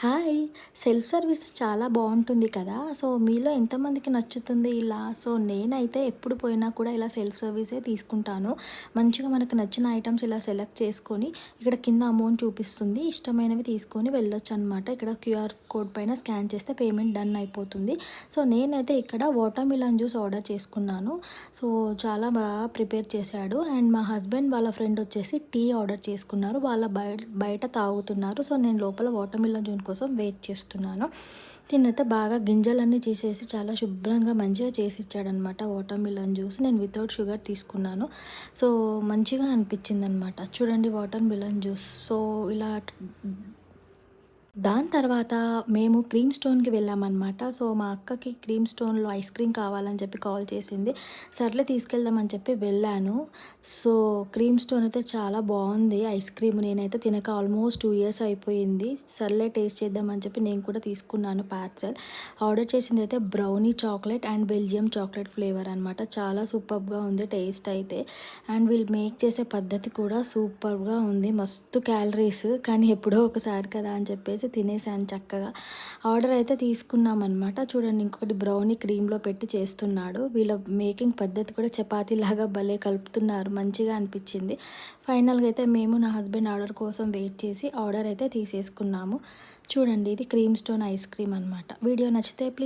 Hi! Self service చాలా బావుంటుంది కదా! సో, మీలో ఎంతమందికి నచ్చుతుంది ఇలా? సో, నేనైతే ఎప్పుడు పోయినా కూడా ఇలా సెల్ఫ్ సర్వీసే తీసుకుంటాను. మంచిగా మనకు నచ్చిన ఐటెమ్స్ ఇలా సెలెక్ట్ చేసుకొని, ఇక్కడ కింద అమౌంట్ చూపిస్తుంది. ఇష్టమైనవి తీసుకొని వెళ్ళొచ్చనమాట. ఇక్కడ క్యూఆర్ కోడ్ పైన స్కాన్ చేస్తే పేమెంట్ డన్ అయిపోతుంది. సో, నేనైతే ఇక్కడ వాటర్ మిలన్ జ్యూస్ ఆర్డర్ చేసుకున్నాను. సో, చాలా బాగా ప్రిపేర్ చేశాడు. అండ్ మా హస్బెండ్ వాళ్ళ ఫ్రెండ్ వచ్చేసి టీ ఆర్డర్ చేసుకున్నారు. వాళ్ళ బయట తాగుతున్నారు. సో, నేను లోపల వాటర్ మిలన్ జ్యూస్ కోసం వెయిట్ చేస్తున్నాను. తినైతే బాగా గింజలన్నీ తీసేసి చాలా శుభ్రంగా మంచిగా చేసి ఇచ్చాడనమాట వాటర్ మిలన్ జ్యూస్. నేను వితౌట్ షుగర్ తీసుకున్నాను. సో, మంచిగా అనిపించిందనమాట. చూడండి వాటర్ మిలన్ జ్యూస్. సో, ఇలా దాని తర్వాత మేము క్రీమ్ స్టోన్‌కి వెళ్ళామనమాట. సో, మా అక్కకి క్రీమ్ స్టోన్‌లో ఐస్ క్రీమ్ కావాలని చెప్పి కాల్ చేసింది. సర్లే తీసుకెళ్దామని చెప్పి వెళ్ళాను. సో, క్రీమ్ స్టోన్ అయితే చాలా బావుంది ఐస్ క్రీమ్. నేనైతే తినక ఆల్మోస్ట్ 2 ఇయర్స్ అయిపోయింది. సర్లే టేస్ట్ చేద్దామని చెప్పి నేను కూడా తీసుకున్నాను పార్సెల్. ఆర్డర్ చేసిందైతే brownie chocolate and Belgium chocolate flavour అనమాట. చాలా సూపర్బ్‌గా ఉంది టేస్ట్ అయితే. అండ్ వీళ్ళు మేక్ చేసే పద్ధతి కూడా సూపర్‌గా ఉంది. మస్తు క్యాలరీస్ కానీ ఎప్పుడో ఒకసారి కదా అని చెప్పేసి తినేసాను చక్కగా. ఆర్డర్ అయితే తీసుకున్నామనమాట. చూడండి ఇంకొకటి బ్రౌనీ క్రీమ్‌లో పెట్టి చేస్తున్నాడు. వీళ్ళ మేకింగ్ పద్ధతి కూడా చపాతీలాగా భలే కలుపుతున్నారు. మంచిగా అనిపించింది. ఫైనల్‌గా అయితే మేము నా హస్బెండ్ ఆర్డర్ కోసం వెయిట్ చేసి ఆర్డర్ అయితే తీసేసుకున్నాము. చూడండి ఇది క్రీమ్ స్టోన్ ఐస్ క్రీమ్ అనమాట. వీడియో నచ్చితే